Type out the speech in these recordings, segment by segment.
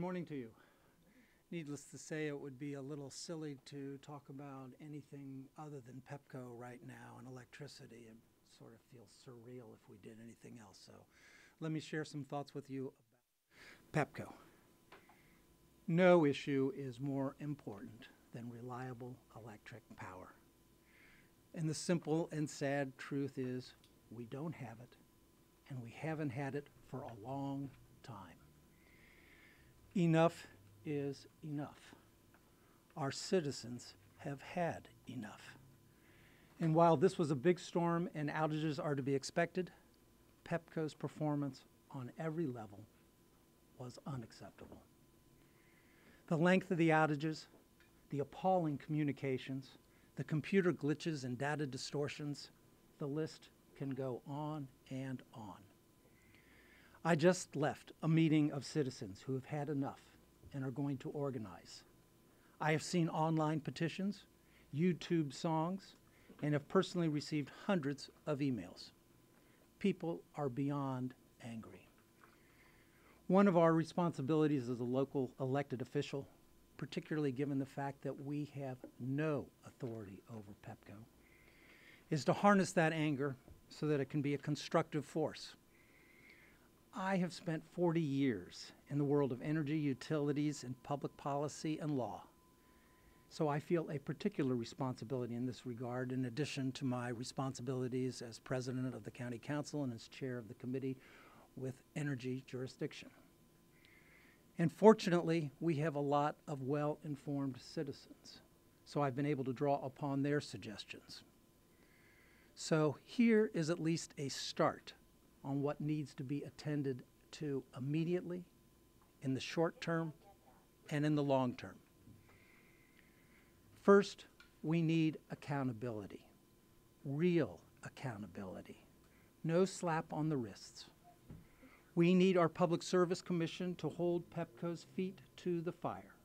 morning to you. Needless to say, it would be a little silly to talk about anything other than Pepco right now and electricity. It sort of feels surreal if we did anything else. So let me share some thoughts with you about Pepco. No issue is more important than reliable electric power. And the simple and sad truth is we don't have it, and we haven't had it for a long time. Enough is enough. Our citizens have had enough. And while this was a big storm and outages are to be expected, Pepco's performance on every level was unacceptable. The length of the outages, the appalling communications, the computer glitches and data distortions, the list can go on and on. I just left a meeting of citizens who have had enough and are going to organize. I have seen online petitions, YouTube songs, and have personally received hundreds of emails. People are beyond angry. One of our responsibilities as a local elected official, particularly given the fact that we have no authority over Pepco, is to harness that anger so that it can be a constructive force. I have spent 40 years in the world of energy, utilities, and public policy and law. So I feel a particular responsibility in this regard, in addition to my responsibilities as president of the county council and as chair of the committee with energy jurisdiction. And fortunately, we have a lot of well-informed citizens, so I've been able to draw upon their suggestions. So here is at least a start on what needs to be attended to immediately, in the short term, and in the long term. First, we need accountability, real accountability, no slap on the wrists. We need our Public Service Commission to hold Pepco's feet to the fire.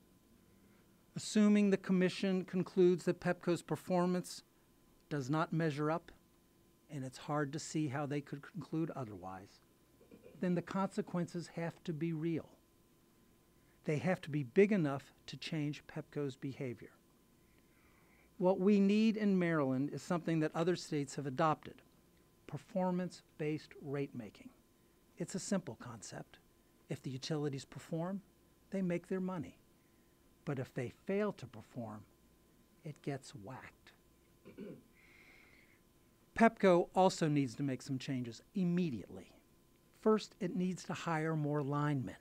Assuming the commission concludes that Pepco's performance does not measure up, and it's hard to see how they could conclude otherwise, then the consequences have to be real. They have to be big enough to change Pepco's behavior. What we need in Maryland is something that other states have adopted, performance-based rate making. It's a simple concept. If the utilities perform, they make their money. But if they fail to perform, it gets whacked. Pepco also needs to make some changes immediately. First, it needs to hire more linemen.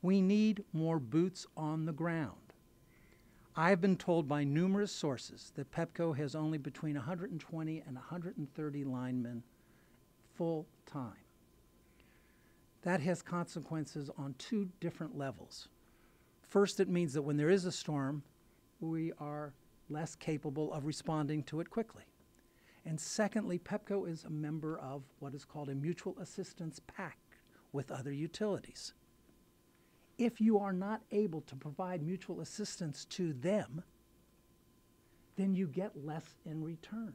We need more boots on the ground. I've been told by numerous sources that Pepco has only between 120 and 130 linemen full-time. That has consequences on two different levels. First, it means that when there is a storm, we are less capable of responding to it quickly. And secondly, Pepco is a member of what is called a mutual assistance pact with other utilities. If you are not able to provide mutual assistance to them, then you get less in return.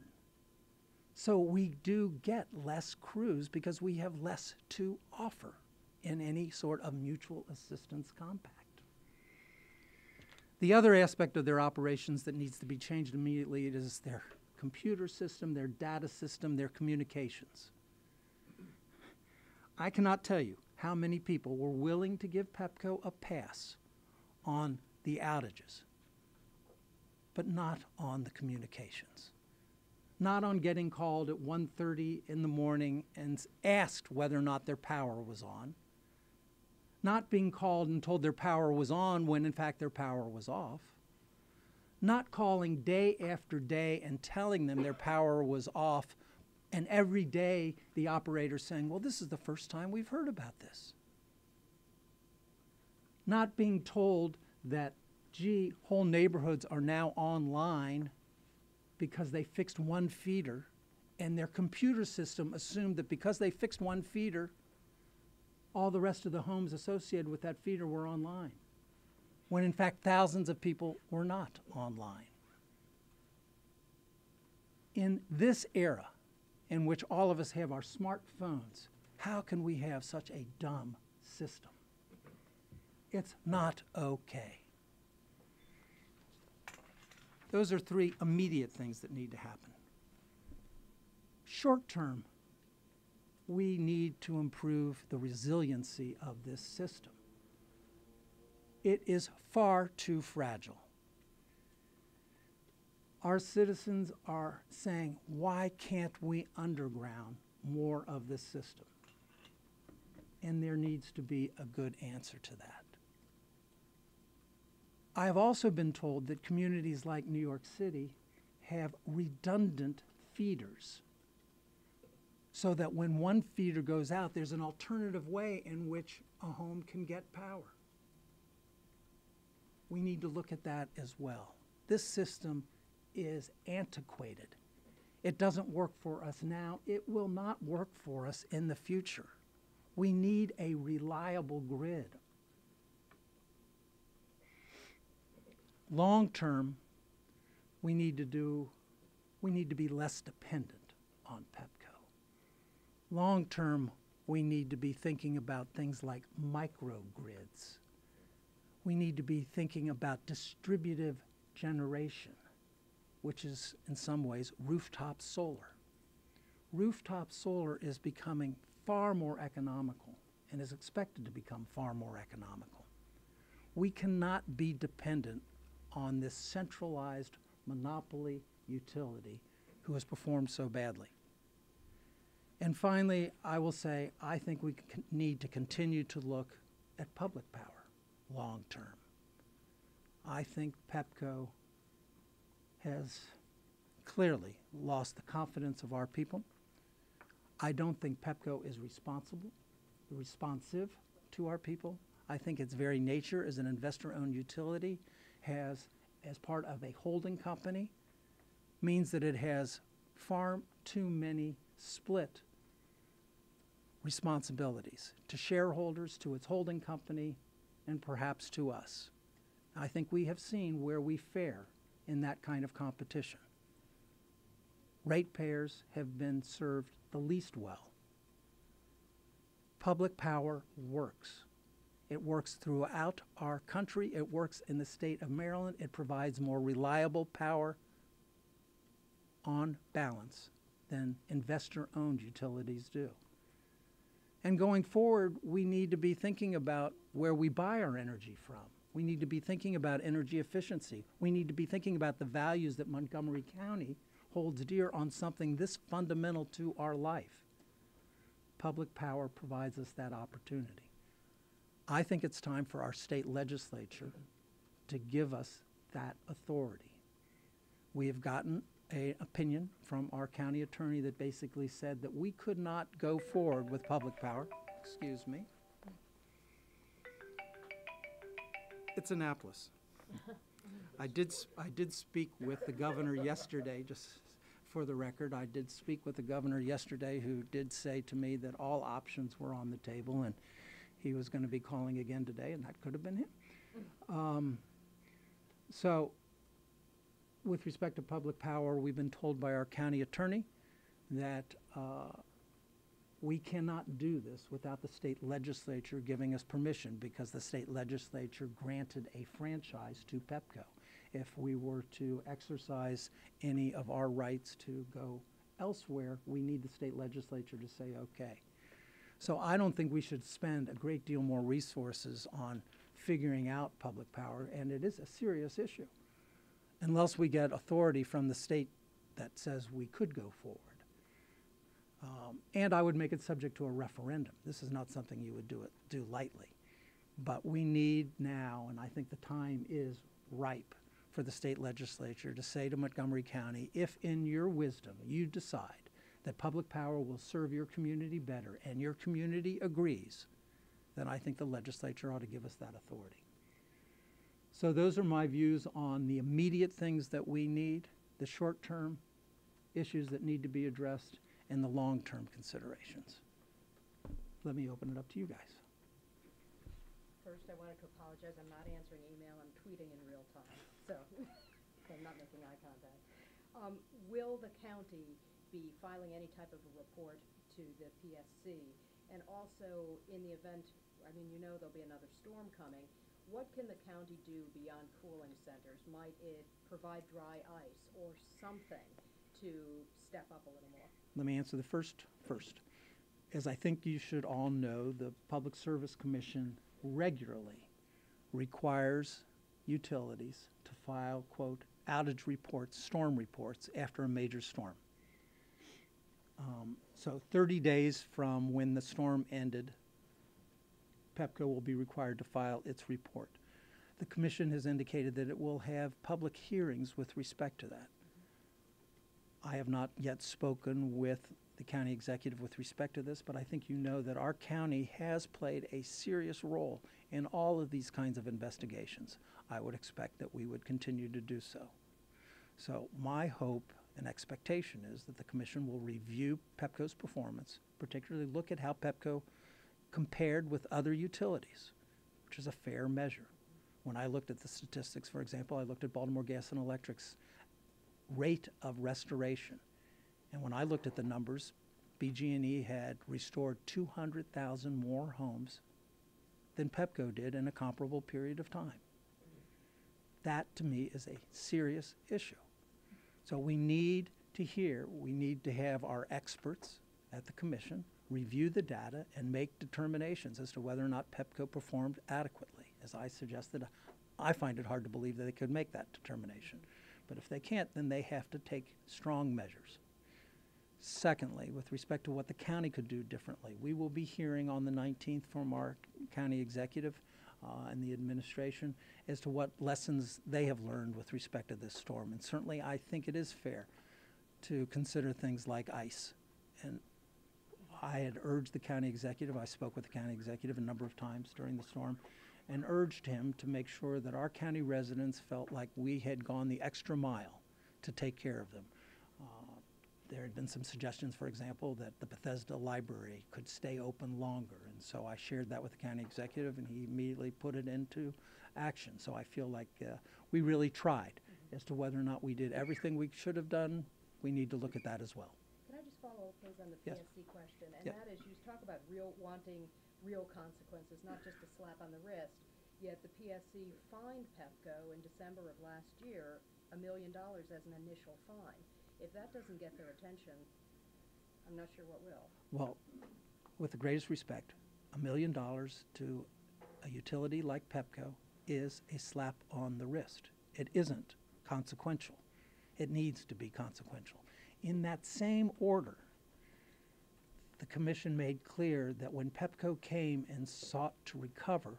So we do get less crews because we have less to offer in any sort of mutual assistance compact. The other aspect of their operations that needs to be changed immediately is their computer system, their data system, their communications. I cannot tell you how many people were willing to give Pepco a pass on the outages, but not on the communications. Not on getting called at 1:30 in the morning and asked whether or not their power was on. Not being called and told their power was on when in fact their power was off. Not calling day after day and telling them their power was off, and every day the operator saying, well, this is the first time we've heard about this. Not being told that, gee, whole neighborhoods are now online because they fixed one feeder, and their computer system assumed that because they fixed one feeder, all the rest of the homes associated with that feeder were online, when in fact thousands of people were not online. In this era, in which all of us have our smartphones, how can we have such a dumb system? It's not okay. Those are three immediate things that need to happen. Short term, we need to improve the resiliency of this system. It is far too fragile. Our citizens are saying, why can't we underground more of this system? And there needs to be a good answer to that. I have also been told that communities like New York City have redundant feeders, so that when one feeder goes out, there's an alternative way in which a home can get power. We need to look at that as well. This system is antiquated. It doesn't work for us now. It will not work for us in the future. We need a reliable grid. Long term, we need to be less dependent on Pepco. Long term, we need to be thinking about things like microgrids. We need to be thinking about distributive generation, which is in some ways rooftop solar. Rooftop solar is becoming far more economical and is expected to become far more economical. We cannot be dependent on this centralized monopoly utility who has performed so badly. And finally, I will say, I think we need to continue to look at public power long term. I think Pepco has clearly lost the confidence of our people. I don't think Pepco is responsive to our people. I think its very nature as an investor-owned utility has, as part of a holding company, means that it has far too many split responsibilities to shareholders, to its holding company, and perhaps to us. I think we have seen where we fare in that kind of competition. Ratepayers have been served the least well. Public power works. It works throughout our country. It works in the state of Maryland. It provides more reliable power on balance than investor-owned utilities do. And going forward, we need to be thinking about where we buy our energy from. We need to be thinking about energy efficiency. We need to be thinking about the values that Montgomery County holds dear on something this fundamental to our life. Public power provides us that opportunity. I think it's time for our state legislature to give us that authority. We have gotten an opinion from our county attorney that basically said that we could not go forward with public power. Excuse me. It's Annapolis. I did speak with the governor yesterday, just for the record. I did speak with the governor yesterday, who did say to me that all options were on the table, and he was going to be calling again today, and that could have been him. So with respect to public power, we've been told by our county attorney that we cannot do this without the state legislature giving us permission, because the state legislature granted a franchise to Pepco. If we were to exercise any of our rights to go elsewhere, we need the state legislature to say okay. So I don't think we should spend a great deal more resources on figuring out public power, and it is a serious issue, unless we get authority from the state that says we could go forward. And I would make it subject to a referendum. This is not something you would do lightly. But we need now, and I think the time is ripe for the state legislature to say to Montgomery County, if in your wisdom you decide that public power will serve your community better and your community agrees, then I think the legislature ought to give us that authority. So those are my views on the immediate things that we need, the short-term issues that need to be addressed, and the long-term considerations. Let me open it up to you guys. First, I wanted to apologize. I'm not answering email. I'm tweeting in real time, so I'm not making eye contact. Will the county be filing any type of a report to the PSC? And also, in the event I mean, you know there'll be another storm coming. What can the county do beyond cooling centers? Might it provide dry ice or something to step up a little more? Let me answer the first. As I think you should all know, the Public Service Commission regularly requires utilities to file, quote, outage reports, storm reports after a major storm. So 30 days from when the storm ended, Pepco will be required to file its report. The Commission has indicated that it will have public hearings with respect to that. I have not yet spoken with the county executive with respect to this, but I think you know that our county has played a serious role in all of these kinds of investigations. I would expect that we would continue to do so. So my hope and expectation is that the Commission will review Pepco's performance, particularly look at how Pepco compared with other utilities, which is a fair measure. When I looked at the statistics, for example, I looked at Baltimore Gas and Electric's rate of restoration. And when I looked at the numbers, BG&E had restored 200,000 more homes than Pepco did in a comparable period of time. That, to me, is a serious issue. So we need to have our experts at the Commission review the data and make determinations as to whether or not Pepco performed adequately. As I suggested, I find it hard to believe that they could make that determination. But if they can't, then they have to take strong measures. Secondly, with respect to what the county could do differently, we will be hearing on the 19th from our county executive and the administration as to what lessons they have learned with respect to this storm. And certainly I think it is fair to consider things like ice. And I had urged the county executive, I spoke with the county executive a number of times during the storm, and urged him to make sure that our county residents felt like we had gone the extra mile to take care of them. There had been some suggestions, for example, that the Bethesda Library could stay open longer. And so I shared that with the county executive, and he immediately put it into action. So I feel like we really tried. As to whether or not we did everything we should have done, we need to look at that as well. Can I just follow up, please, on the Yes. PSC question? And Yep. that is, you talk about wanting real consequences, not just a slap on the wrist. Yet the PSC fined Pepco in December of last year $1 million as an initial fine. If that doesn't get their attention, I'm not sure what will. Well, with the greatest respect, $1 million to a utility like Pepco is a slap on the wrist. It isn't consequential. It needs to be consequential. In that same order, the Commission made clear that when Pepco came and sought to recover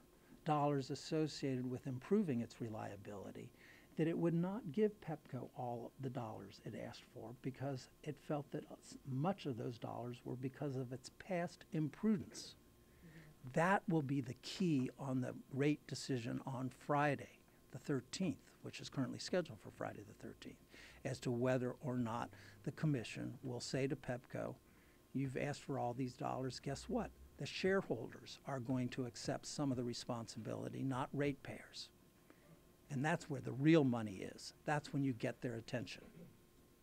dollars associated with improving its reliability, that it would not give Pepco all the dollars it asked for because it felt that much of those dollars were because of its past imprudence. That will be the key on the rate decision on Friday, the 13th, which is currently scheduled for Friday the 13th, as to whether or not the Commission will say to Pepco, you've asked for all these dollars, guess what? The shareholders are going to accept some of the responsibility, not ratepayers. And that's where the real money is. That's when you get their attention.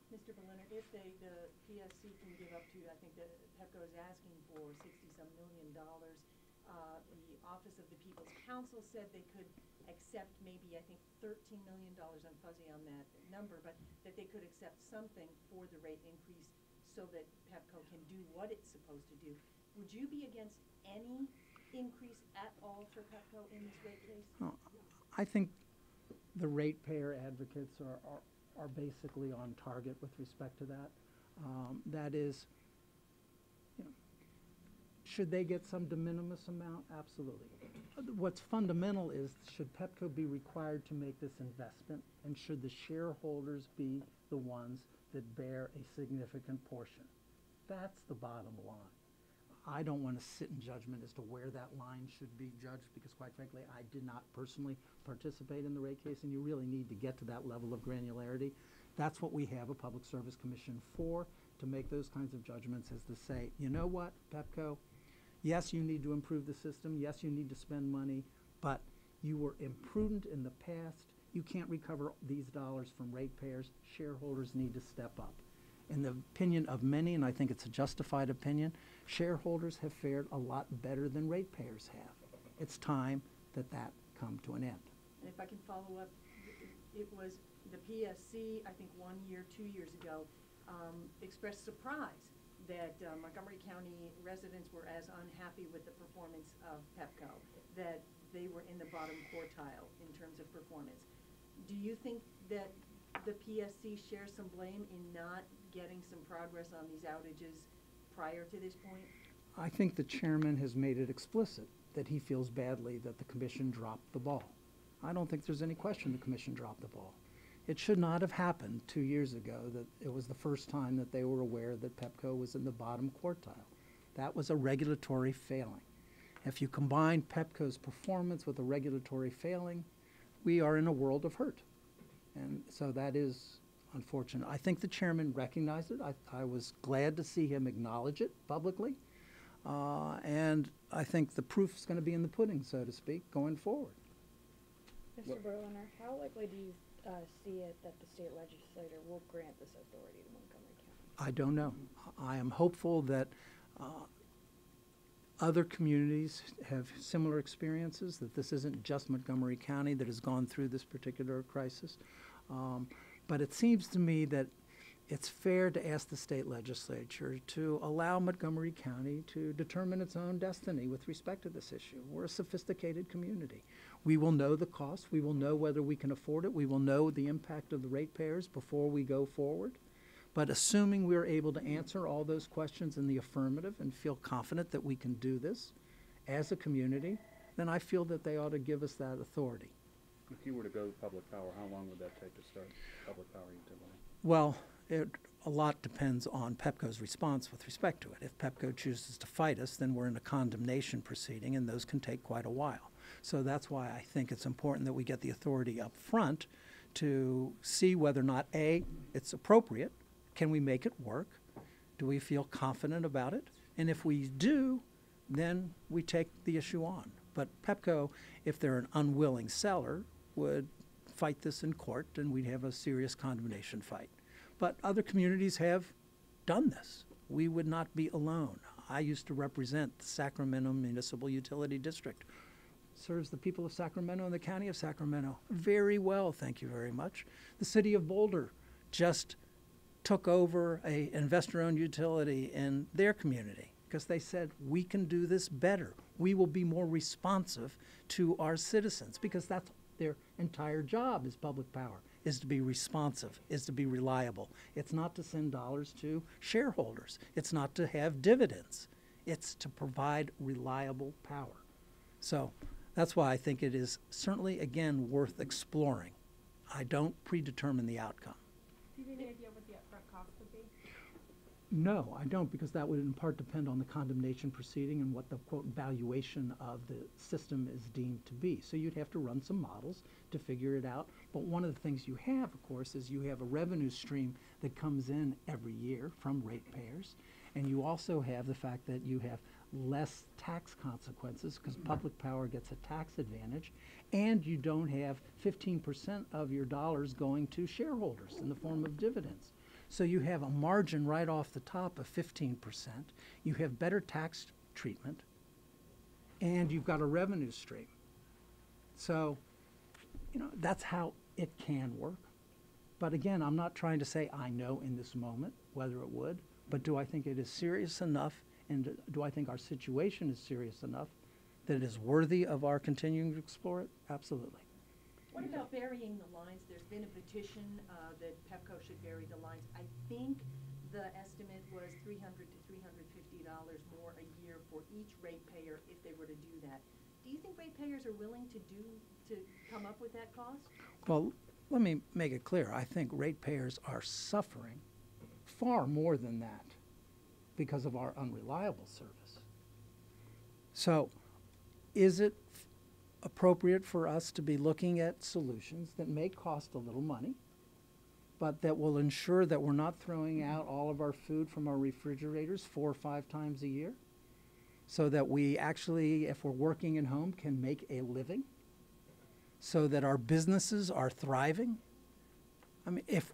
Mr. Berliner, if the PSC can give up to, I think that Pepco is asking for $60-some million. The Office of the People's Council said they could accept maybe, I think, $13 million. I'm fuzzy on that number, but that they could accept something for the rate increase so that Pepco can do what it's supposed to do. Would you be against any increase at all for Pepco in this rate case? Oh, I think the ratepayer advocates are basically on target with respect to that. That is, you know, should they get some de minimis amount? Absolutely. What's fundamental is, should Pepco be required to make this investment, and should the shareholders be the ones that bear a significant portion? That's the bottom line. I don't want to sit in judgment as to where that line should be judged because, quite frankly, I did not personally participate in the rate case, and you really need to get to that level of granularity. That's what we have a Public Service Commission for, to make those kinds of judgments, is to say, you know what, Pepco, yes, you need to improve the system, yes, you need to spend money, but you were imprudent in the past. You can't recover these dollars from ratepayers. Shareholders need to step up. In the opinion of many, and I think it's a justified opinion, shareholders have fared a lot better than ratepayers have. It's time that that come to an end. And if I can follow up, it was the PSC, I think 1 year, 2 years ago, expressed surprise that Montgomery County residents were as unhappy with the performance of Pepco, that they were in the bottom quartile in terms of performance. Do you think that the PSC shares some blame in not getting some progress on these outages prior to this point? I think the chairman has made it explicit that he feels badly that the commission dropped the ball. I don't think there's any question the commission dropped the ball. It should not have happened 2 years ago that it was the first time that they were aware that Pepco was in the bottom quartile. That was a regulatory failing. If you combine Pepco's performance with a regulatory failing, we are in a world of hurt. And so that is unfortunate. I think the chairman recognized it. I was glad to see him acknowledge it publicly. And I think the proof is going to be in the pudding, so to speak, going forward. Mr. Berliner, how likely do you see it that the state legislature will grant this authority to Montgomery County? I don't know. I am hopeful that other communities have similar experiences, that this isn't just Montgomery County that has gone through this particular crisis. But it seems to me that it's fair to ask the state legislature to allow Montgomery County to determine its own destiny with respect to this issue. We're a sophisticated community. We will know the cost. We will know whether we can afford it. We will know the impact of the ratepayers before we go forward. But assuming we're able to answer all those questions in the affirmative and feel confident that we can do this as a community, then I feel that they ought to give us that authority. If you were to go public power, how long would that take to start public power utility? Well, a lot depends on Pepco's response with respect to it. If Pepco chooses to fight us, then we're in a condemnation proceeding, and those can take quite a while. So that's why I think it's important that we get the authority up front to see whether or not, A, it's appropriate. Can we make it work? Do we feel confident about it? And if we do, then we take the issue on. But Pepco, if they're an unwilling seller, would fight this in court, and we'd have a serious condemnation fight. But other communities have done this. We would not be alone. I used to represent the Sacramento Municipal Utility District. Serves the people of Sacramento and the county of Sacramento very well, thank you very much. The city of Boulder just took over an investor-owned utility in their community because they said, we can do this better. We will be more responsive to our citizens, because that's their entire job as public power, is to be responsive, is to be reliable. It's not to send dollars to shareholders. It's not to have dividends. It's to provide reliable power. So that's why I think it is certainly, again, worth exploring. I don't predetermine the outcome. Do you have any idea what the upfront cost would be? No, I don't, because that would in part depend on the condemnation proceeding and what the, quote, valuation of the system is deemed to be. So you'd have to run some models to figure it out. But one of the things you have, of course, is you have a revenue stream that comes in every year from ratepayers. And you also have the fact that you have less tax consequences because public power gets a tax advantage, and you don't have 15% of your dollars going to shareholders in the form of dividends. So you have a margin right off the top of 15%. You have better tax treatment, and you've got a revenue stream. So, you know, that's how it can work. But again, I'm not trying to say I know in this moment whether it would, but do I think it is serious enough, and do I think our situation is serious enough that it is worthy of our continuing to explore it? Absolutely. What about burying the lines? There's been a petition that Pepco should bury the lines. I think the estimate was $300 to $350 more a year for each ratepayer if they were to do that. Do you think ratepayers are willing to come up with that cost? Well, let me make it clear. I think ratepayers are suffering far more than that because of our unreliable service. So is it appropriate for us to be looking at solutions that may cost a little money, but that will ensure that we're not throwing out all of our food from our refrigerators 4 or 5 times a year, so that we actually, if we're working at home, can make a living, so that our businesses are thriving? I mean, if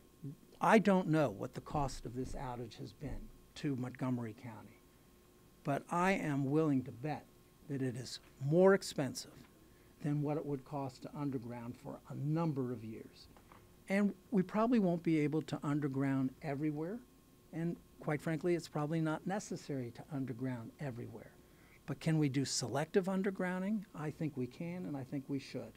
I don't know what the cost of this outage has been to Montgomery County, but I am willing to bet that it is more expensive than what it would cost to underground for a number of years. And we probably won't be able to underground everywhere. And quite frankly, it's probably not necessary to underground everywhere. But can we do selective undergrounding? I think we can, and I think we should.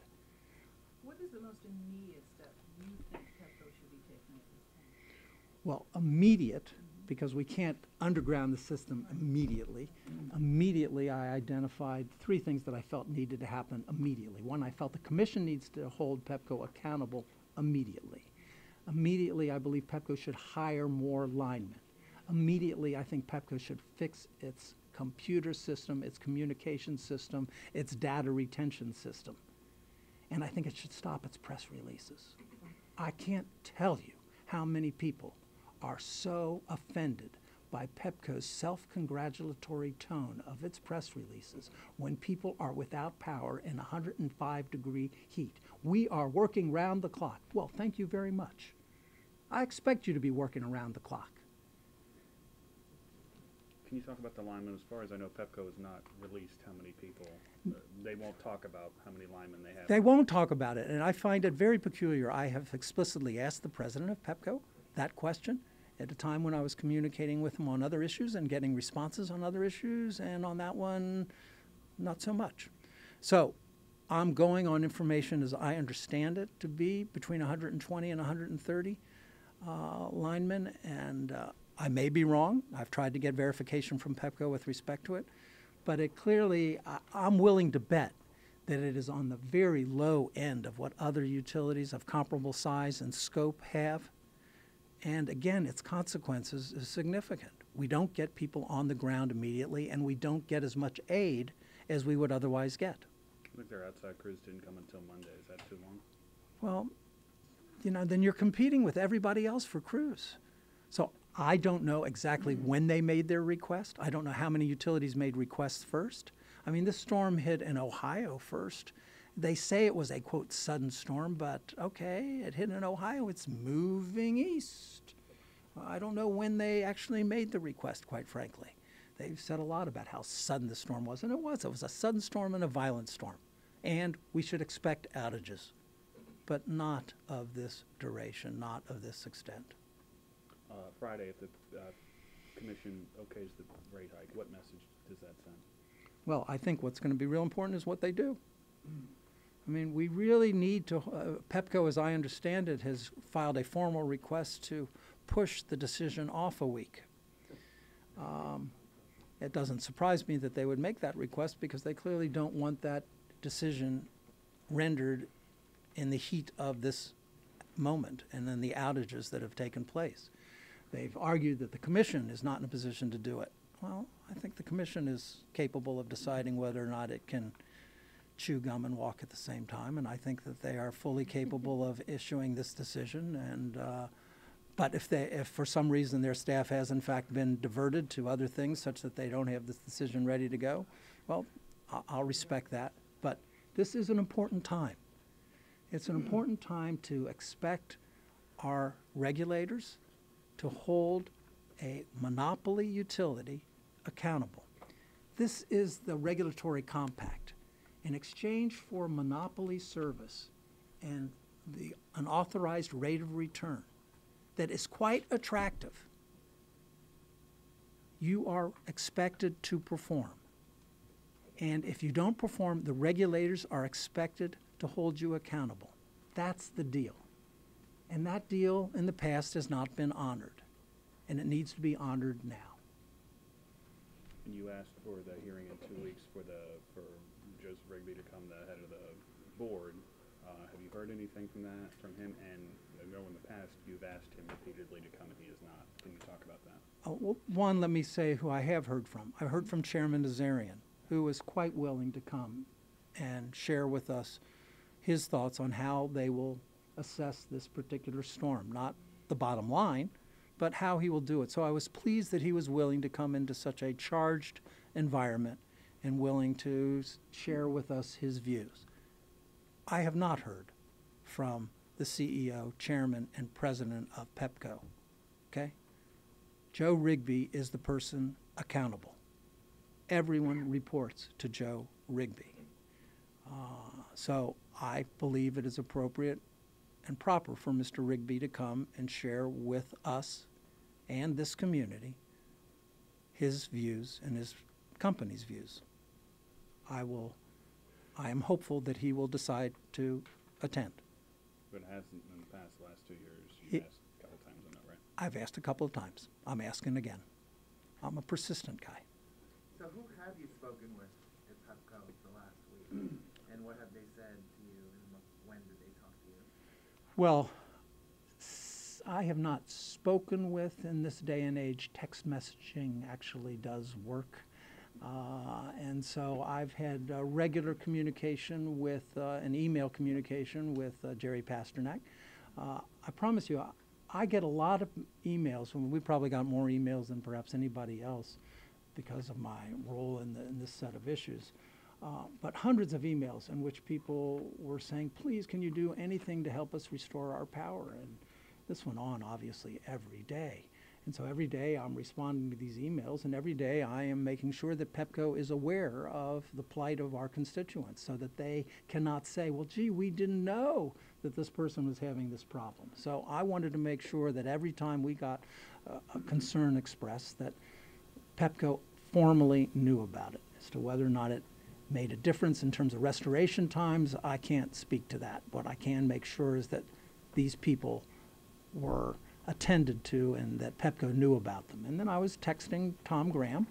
What is the most immediate step you think Pepco should be taking at this point? Well, immediate, because we can't underground the system immediately. Immediately, I identified 3 things that I felt needed to happen immediately. One, I felt the commission needs to hold Pepco accountable immediately. Immediately, I believe Pepco should hire more linemen. Immediately, I think Pepco should fix its computer system, its communication system, its data retention system. And I think it should stop its press releases. I can't tell you how many people are so offended by Pepco's self-congratulatory tone of its press releases when people are without power in 105-degree heat. We are working round the clock. Well, thank you very much. I expect you to be working around the clock. Can you talk about the linemen? As far as I know, Pepco has not released how many people. They won't talk about how many linemen they have. They won't talk about it, and I find it very peculiar. I have explicitly asked the president of Pepco that question at a time when I was communicating with him on other issues and getting responses on other issues, and on that one, not so much. So I'm going on information as I understand it to be between 120 and 130 linemen, and I may be wrong. I've tried to get verification from Pepco with respect to it, but it clearly, I'm willing to bet that it is on the very low end of what other utilities of comparable size and scope have. And again, its consequences is significant. We don't get people on the ground immediately, and we don't get as much aid as we would otherwise get. I think their outside crews didn't come until Monday. Is that too long? Well, you know, then you're competing with everybody else for crews. So I don't know exactly when they made their request. I don't know how many utilities made requests first. I mean, this storm hit in Ohio first. They say it was a, quote, sudden storm, but okay, it hit in Ohio. It's moving east. I don't know when they actually made the request, quite frankly. They've said a lot about how sudden the storm was, and it was. It was a sudden storm and a violent storm. And we should expect outages, but not of this duration, not of this extent. Friday, if the commission okays the rate hike, what message does that send? Well, I think what's going to be real important is what they do. I mean, we really need to, Pepco, as I understand it, has filed a formal request to push the decision off a week. It doesn't surprise me that they would make that request because they clearly don't want that decision rendered in the heat of this moment and then the outages that have taken place. They've argued that the commission is not in a position to do it. Well, I think the commission is capable of deciding whether or not it can chew gum and walk at the same time, and I think that they are fully capable of issuing this decision. And but if for some reason their staff has in fact been diverted to other things such that they don't have this decision ready to go, well, I'll respect that. But this is an important time. It's an important time to expect our regulators to hold a monopoly utility accountable. This is the regulatory compact. In exchange for monopoly service and the unauthorized rate of return that is quite attractive, you are expected to perform. And if you don't perform, the regulators are expected to hold you accountable. That's the deal. And that deal in the past has not been honored, and it needs to be honored now. And you asked for the hearing in 2 weeks for Joseph Rigby to come the head of the board. Have you heard anything from him? And I know in the past you've asked him repeatedly to come, and he has not. Can you talk about that? Well, one, let me say who I have heard from. I heard from Chairman Nazarian, who is quite willing to come and share with us his thoughts on how they will assess this particular storm. Not the bottom line, but how he will do it. So I was pleased that he was willing to come into such a charged environment and willing to share with us his views. I have not heard from the CEO, chairman, and president of Pepco, okay? Joe Rigby is the person accountable. everyone reports to Joe Rigby. So I believe it is appropriate and proper for Mr. Rigby to come and share with us and this community his views and his company's views. I am hopeful that he will decide to attend. But it hasn't in the past, the last 2 years, He- you've asked a couple times on that, right? I've asked a couple of times. I'm asking again. I'm a persistent guy. So who have you spoken with at Pepco the last week? And what have they said to you, and when did they talk to you? Well, I have not spoken with, in this day and age, text messaging actually does work. And so I've had regular communication with, an email communication with Jerry Pasternak. I promise you, I get a lot of emails, and we probably got more emails than perhaps anybody else because of my role in this set of issues. But hundreds of emails in which people were saying, please, can you do anything to help us restore our power? And this went on, obviously, every day. And so every day I'm responding to these emails, and every day I am making sure that Pepco is aware of the plight of our constituents so that they cannot say, well, gee, we didn't know that this person was having this problem. So I wanted to make sure that every time we got a concern expressed, that Pepco formally knew about it. As to whether or not it made a difference in terms of restoration times, I can't speak to that. What I can make sure is that these people were attended to and that Pepco knew about them. And then I was texting Tom Graham.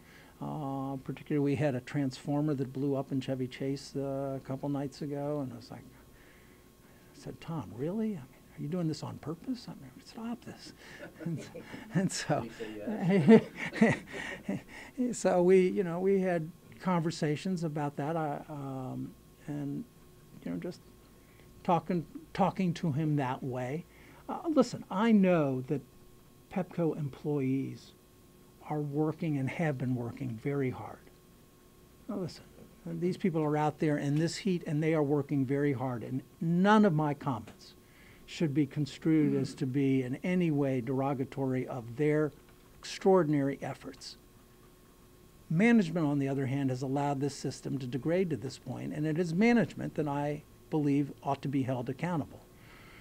Particularly, we had a transformer that blew up in Chevy Chase a couple nights ago, and I was like, I said, Tom, really? I mean, are you doing this on purpose? I mean, stop this. And so, so we had conversations about that, and just talking to him that way. Listen, I know that Pepco employees are working and have been working very hard. Now listen, these people are out there in this heat and they are working very hard, and none of my comments should be construed as to be in any way derogatory of their extraordinary efforts. Management, on the other hand, has allowed this system to degrade to this point, and it is management that I believe ought to be held accountable.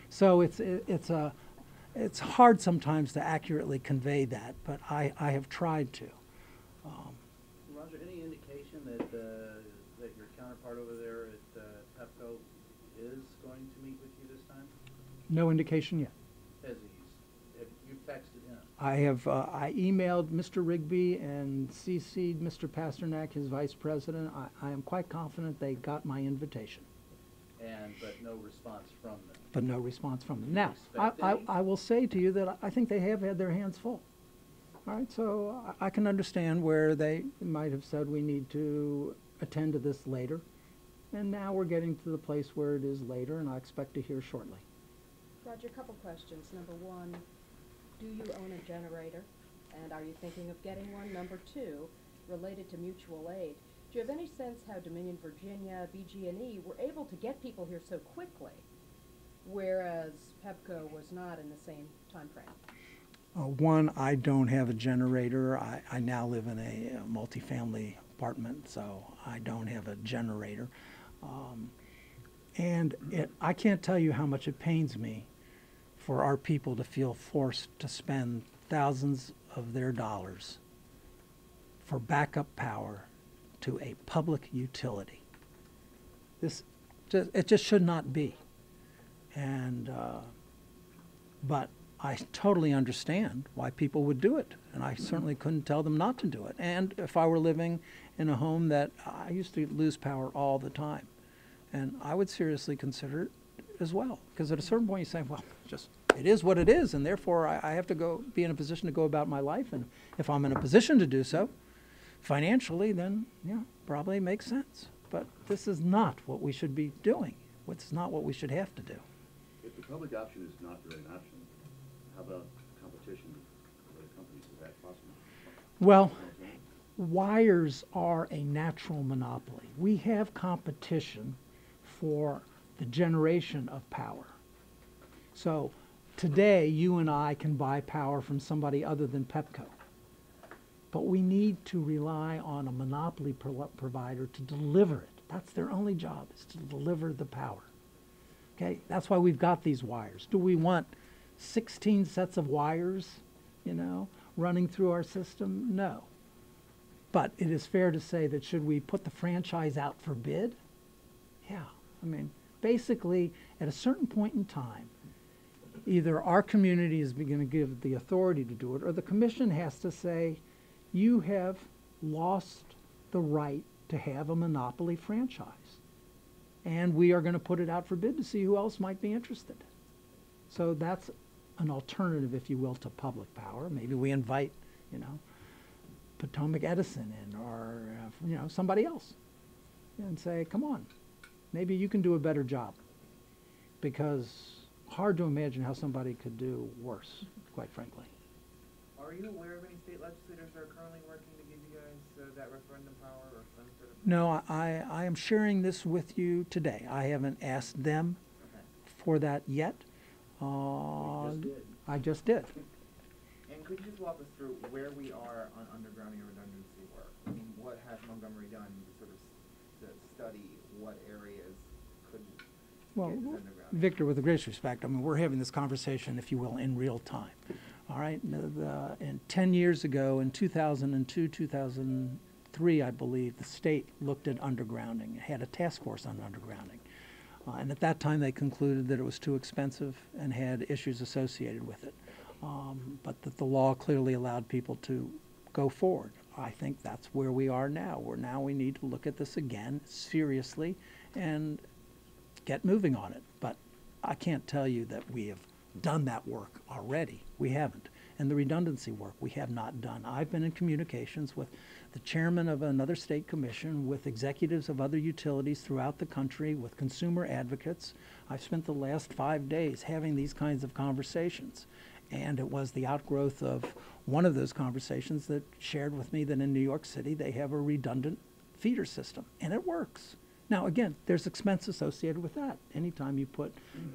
So it's hard sometimes to accurately convey that, but I have tried to. Roger, any indication that that your counterpart over there at Pepco is going to meet with you this time? No indication yet. Have you texted him? I emailed Mr. Rigby and CC'd Mr. Pasternak, his vice president. I am quite confident they got my invitation. But no response from them. But no response from them. Now, Expect any? I will say to you that I think they have had their hands full. All right, so I can understand where they might have said we need to attend to this later. And now we're getting to the place where it is later, and I expect to hear shortly. Roger, a couple questions. Number one, do you own a generator? And are you thinking of getting one? Number two, related to mutual aid, do you have any sense how Dominion Virginia, BG&E were able to get people here so quickly, whereas Pepco was not in the same time frame? One, I don't have a generator. I now live in a multifamily apartment, so I don't have a generator. And I can't tell you how much it pains me for our people to feel forced to spend thousands of their dollars for backup power to a public utility. It just should not be. And but I totally understand why people would do it, and I certainly couldn't tell them not to do it. And if I were living in a home that I used to lose power all the time, and I would seriously consider it as well, because at a certain point you say, well, it is what it is, and therefore I have to be in a position to go about my life, and if I'm in a position to do so financially, then yeah, probably makes sense. But this is not what we should be doing. It's not what we should have to do. If the public option is not really an option, how about competition with other companies? Is that possible? Well, wires are a natural monopoly. We have competition for the generation of power. So today, you and I can buy power from somebody other than Pepco. but we need to rely on a monopoly provider to deliver it. That's their only job, is to deliver the power. Okay, that's why we've got these wires. Do we want 16 sets of wires, running through our system? No. But it is fair to say that should we put the franchise out for bid? Yeah, I mean, basically, at a certain point in time, either our community is going to give the authority to do it, or the commission has to say, you have lost the right to have a monopoly franchise. And we are going to put it out for bid to see who else might be interested. So that's an alternative, if you will, to public power. Maybe we invite, Potomac Edison in, or, somebody else, and say, come on, maybe you can do a better job. Because hard to imagine how somebody could do worse, quite frankly. Are you aware of any state legislators that are currently working to give you guys that referendum power or some sort of? No, I am sharing this with you today. I haven't asked them for that yet. I just did. And could you just walk us through where we are on undergrounding and redundancy work? I mean, what has Montgomery done to sort of study what areas could Well, get this undergrounding? Victor, with the greatest respect, I mean, we're having this conversation, if you will, in real time. All right? And 10 years ago, in 2002, 2003, I believe, the state looked at undergrounding, had a task force on undergrounding. And at that time, they concluded that it was too expensive and had issues associated with it. But that the law clearly allowed people to go forward. I think that's where we are now. Now we need to look at this again seriously and get moving on it. But I can't tell you that we have done that work already. We haven't. And the redundancy work we have not done. I've been in communications with the chairman of another state commission, with executives of other utilities throughout the country, with consumer advocates. I've spent the last 5 days having these kinds of conversations. And it was the outgrowth of one of those conversations that shared with me that in New York City they have a redundant feeder system, and it works. Now, again, there's expense associated with that. Anytime you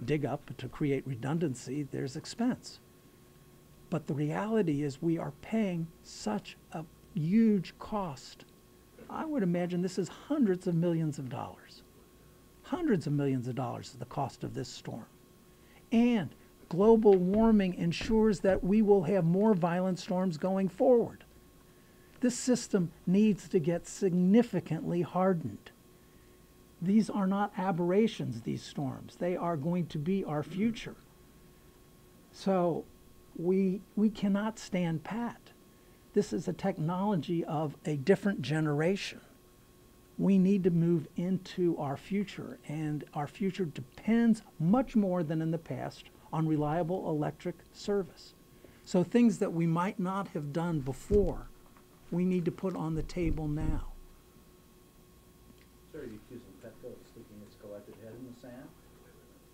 dig up to create redundancy, there's expense. But the reality is we are paying such a huge cost. I would imagine this is hundreds of millions of dollars. Hundreds of millions of dollars is the cost of this storm. And global warming ensures that we will have more violent storms going forward. This system needs to get significantly hardened. These are not aberrations, these storms. They are going to be our future. So we cannot stand pat. This is a technology of a different generation. We need to move into our future, and our future depends much more than in the past on reliable electric service. So things that we might not have done before, we need to put on the table now. Sir, are you accusing Pepco of sticking its collective head in the sand?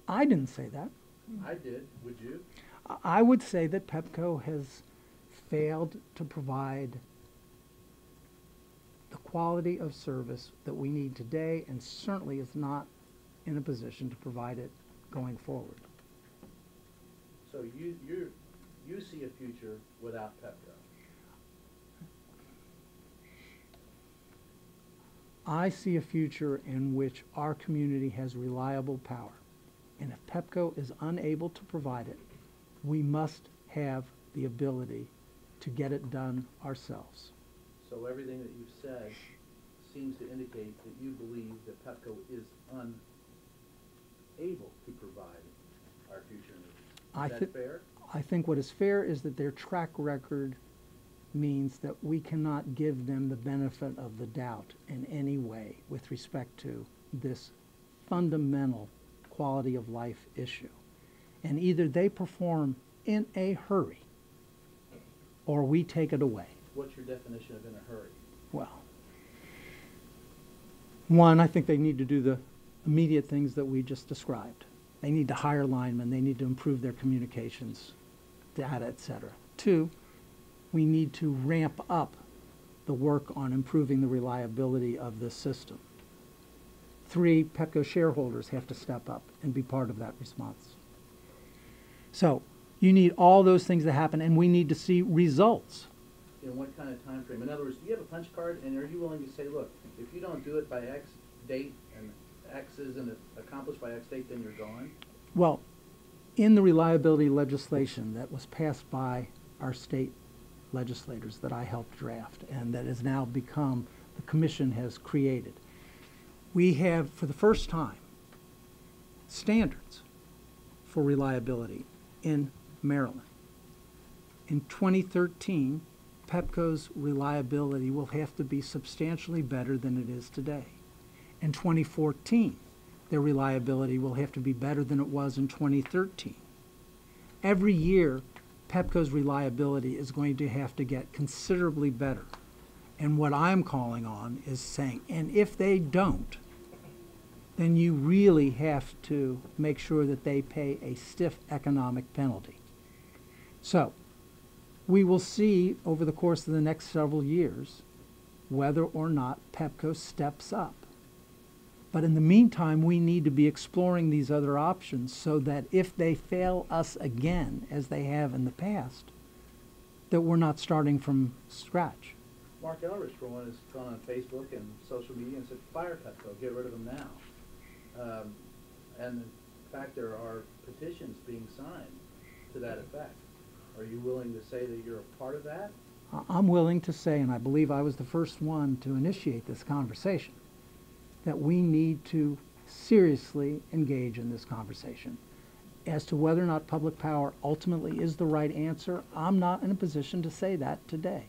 I didn't say that. I did. Would you? I would say that Pepco has failed to provide the quality of service that we need today, and certainly is not in a position to provide it going forward. So you see a future without Pepco? I see a future in which our community has reliable power. And if Pepco is unable to provide it, we must have the ability to get it done ourselves. So everything that you've said seems to indicate that you believe that Pepco is unable to provide our future needs. Is that fair? I think what is fair is that their track record means that we cannot give them the benefit of the doubt in any way with respect to this fundamental quality of life issue. And either they perform in a hurry or we take it away. What's your definition of in a hurry? Well, one, I think they need to do the immediate things that we just described. They need to hire linemen. They need to improve their communications, data, et cetera. Two, we need to ramp up the work on improving the reliability of this system. Three, Pepco shareholders have to step up and be part of that response. So you need all those things to happen, and we need to see results. in what kind of time frame? In other words, do you have a punch card, and are you willing to say, look, if you don't do it by X date, and X isn't accomplished by X date, then you're gone? Well, in the reliability legislation that was passed by our state legislators that I helped draft and that has now become, the commission has created, we have, for the first time, standards for reliability in Maryland. In 2013, Pepco's reliability will have to be substantially better than it is today. In 2014, their reliability will have to be better than it was in 2013. Every year, Pepco's reliability is going to have to get considerably better. And what I'm calling on is saying, and if they don't, then you really have to make sure that they pay a stiff economic penalty. So, we will see over the course of the next several years whether or not Pepco steps up. But in the meantime, we need to be exploring these other options so that if they fail us again, as they have in the past, that we're not starting from scratch. Mark Elrich, for one, has gone on Facebook and social media and said, fire Pepco, get rid of them now. And in fact, there are petitions being signed to that effect. Are you willing to say that you're a part of that? I'm willing to say, and I believe I was the first one to initiate this conversation, that we need to seriously engage in this conversation. As to whether or not public power ultimately is the right answer, I'm not in a position to say that today.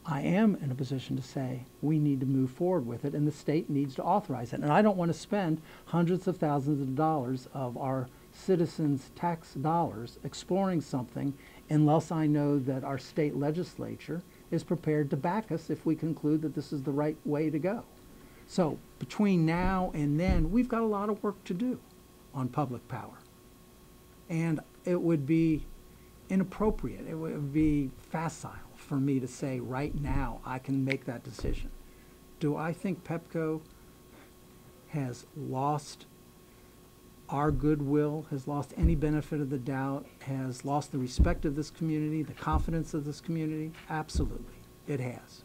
I am in a position to say we need to move forward with it and the state needs to authorize it. And I don't want to spend hundreds of thousands of dollars of our citizens' tax dollars exploring something unless I know that our state legislature is prepared to back us if we conclude that this is the right way to go. So between now and then, we've got a lot of work to do on public power. And it would be inappropriate, it would be facile for me to say right now I can make that decision. Do I think Pepco has lost our goodwill, has lost any benefit of the doubt, has lost the respect of this community, the confidence of this community? Absolutely, it has.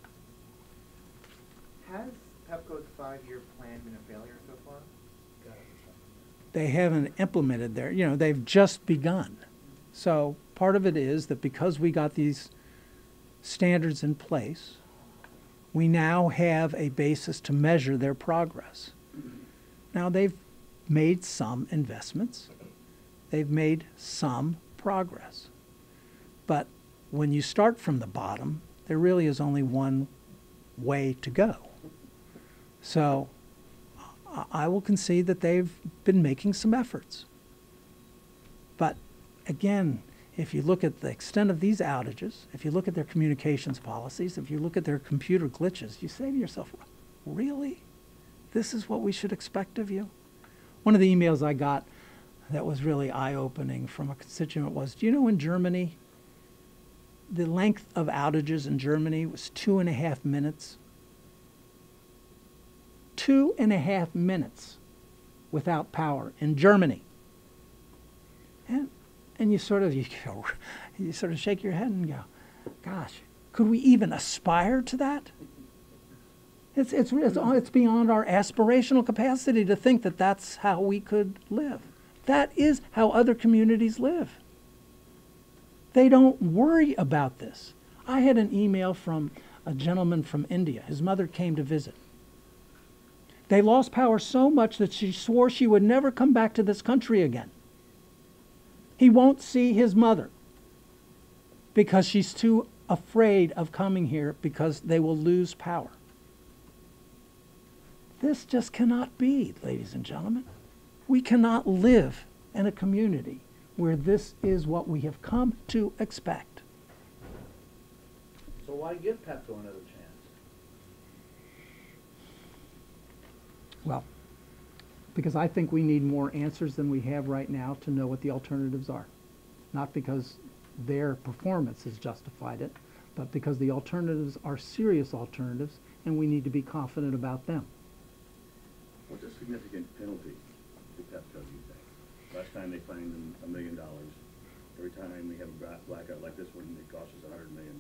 Has Pepco's 5-year plan been a failure so far? They haven't implemented their, they've just begun. So part of it is that because we got these standards in place, we now have a basis to measure their progress. Now they've made some investments, they've made some progress. But when you start from the bottom, there really is only one way to go. So I will concede that they've been making some efforts. But again, if you look at the extent of these outages, if you look at their communications policies, if you look at their computer glitches, you say to yourself, really? This is what we should expect of you? One of the emails I got that was really eye-opening from a constituent was, do you know in Germany, the length of outages in Germany was 2.5 minutes? 2.5 minutes without power in Germany. And you sort of shake your head and go, gosh, could we even aspire to that? It's beyond our aspirational capacity to think that that's how we could live. That is how other communities live. They don't worry about this. I had an email from a gentleman from India. His mother came to visit. They lost power so much that she swore she would never come back to this country again. He won't see his mother because she's too afraid of coming here because they will lose power. This just cannot be, ladies and gentlemen. We cannot live in a community where this is what we have come to expect. So why give Pepco another chance? Well, because I think we need more answers than we have right now to know what the alternatives are. Not because their performance has justified it, but because the alternatives are serious alternatives and we need to be confident about them. What's a significant penalty to Pepco, do you think? Last time they fined them $1 million. Every time we have a blackout like this one, it costs us $100 million,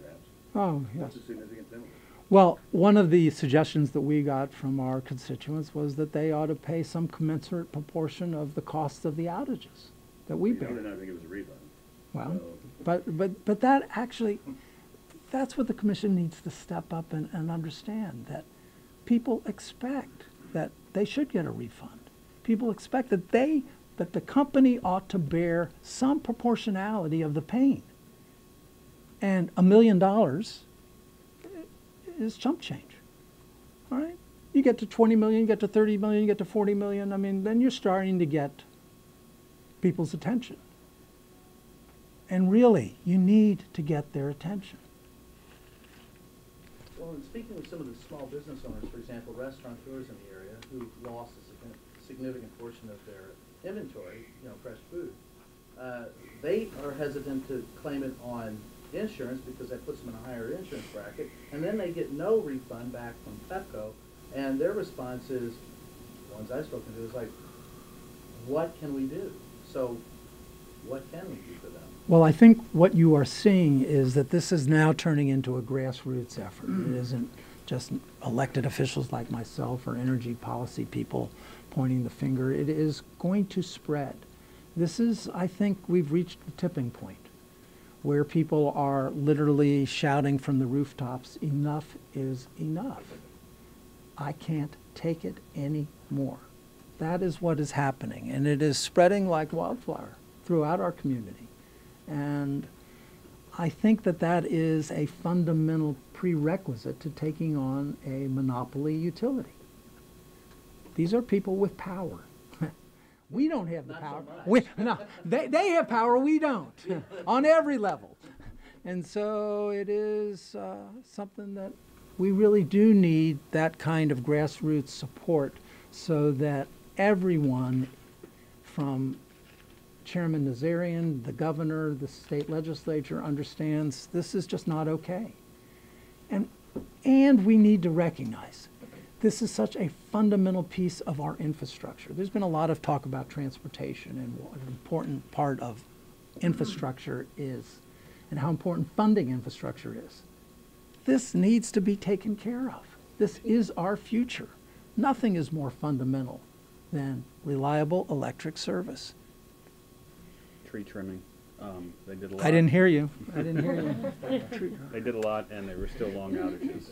perhaps. Oh, yes. What's a significant penalty? Well, one of the suggestions that we got from our constituents was that they ought to pay some commensurate proportion of the cost of the outages that we You bear. know, then I think it was a refund. Well, So- but that actually, that's what the commission needs to step up and understand, that people expect that they should get a refund. People expect that that the company ought to bear some proportionality of the pain. And $1 million is chump change, all right? You get to 20 million, you get to 30 million, you get to 40 million, I mean, then you're starting to get people's attention. And really, you need to get their attention. Well, and speaking with some of the small business owners, for example, restaurateurs in the area who lost a significant portion of their inventory, you know, fresh food, they are hesitant to claim it on insurance because that puts them in a higher insurance bracket, and then they get no refund back from Pepco, and their response is, the ones I've spoken to, is like, what can we do? So, what can we do for them? Well, I think what you are seeing is that this is now turning into a grassroots effort. It isn't just elected officials like myself or energy policy people pointing the finger. It is going to spread. This is, I think, we've reached the tipping point where people are literally shouting from the rooftops, enough is enough. I can't take it anymore. That is what is happening, and it is spreading like wildfire throughout our community. And I think that that is a fundamental prerequisite to taking on a monopoly utility. These are people with power. We don't have the Not power. so much. No, they have power, we don't, on every level. And so it is something that we really do need, that kind of grassroots support, so that everyone from Chairman Nazarian, the governor, the state legislature understands this is just not okay. And we need to recognize this is such a fundamental piece of our infrastructure. There's been a lot of talk about transportation and what an important part of infrastructure is and how important funding infrastructure is. This needs to be taken care of. This is our future. Nothing is more fundamental than reliable electric service. Tree trimming, they did a lot. I didn't hear you. I didn't hear you. They did a lot, and there were still long outages.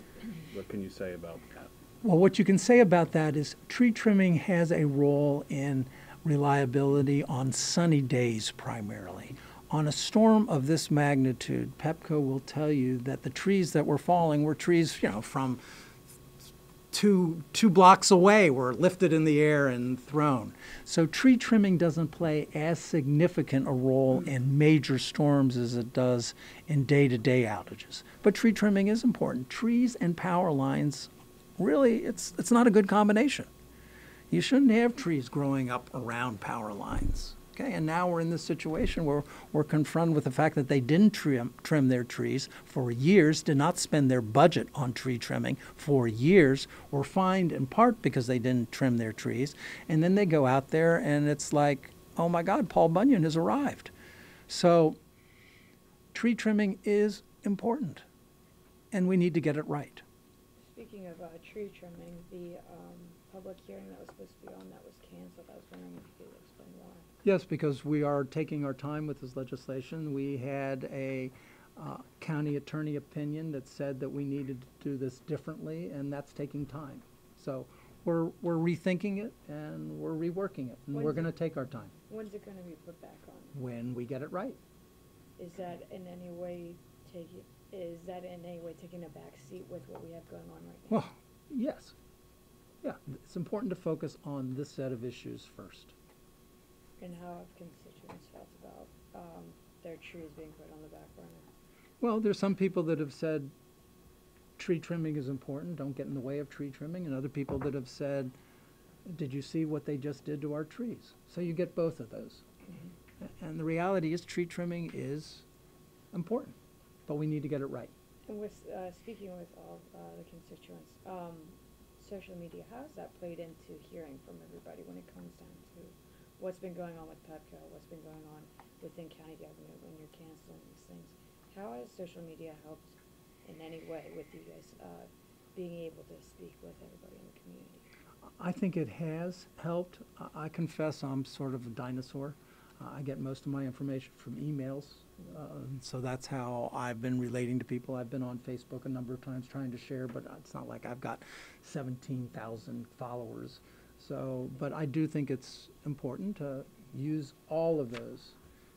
What can you say about that? Well, what you can say about that is tree trimming has a role in reliability on sunny days primarily. On a storm of this magnitude, Pepco will tell you that the trees that were falling were trees, you know, from two blocks away, were lifted in the air and thrown. So tree trimming doesn't play as significant a role in major storms as it does in day-to-day outages. But tree trimming is important. Trees and power lines, really, it's not a good combination. You shouldn't have trees growing up around power lines. Okay, and now we're in this situation where we're confronted with the fact that they didn't trim their trees for years, did not spend their budget on tree trimming for years, were fined in part because they didn't trim their trees, and then they go out there and it's like, oh my God, Paul Bunyan has arrived. So tree trimming is important, and we need to get it right. Speaking of tree trimming, the public hearing that was supposed to be on that was canceled. I was wondering if you could explain why. Yes, because we are taking our time with this legislation. We had a county attorney opinion that said that we needed to do this differently, and that's taking time. So we're rethinking it, and we're reworking it, and we're going to take our time When's it going to be put back on? when we get it right. Is that in any way taking a back seat with what we have going on right now? Well, yes. Yeah, it's important to focus on this set of issues first. And how have constituents felt about their trees being put on the back burner? Well, there's some people that have said tree trimming is important, don't get in the way of tree trimming, and other people that have said, did you see what they just did to our trees? So you get both of those. And the reality is tree trimming is important, but we need to get it right. And with speaking with all the constituents, social media, how has that played into hearing from everybody when it comes down to what's been going on with Pepco, what's been going on within county government when you're canceling these things? How has social media helped in any way with you guys, being able to speak with everybody in the community? I think it has helped. I confess I'm sort of a dinosaur. I get most of my information from emails, so that's how I've been relating to people. I've been on Facebook a number of times trying to share, but it's not like I've got 17,000 followers. So, but I do think it's important to use all of those.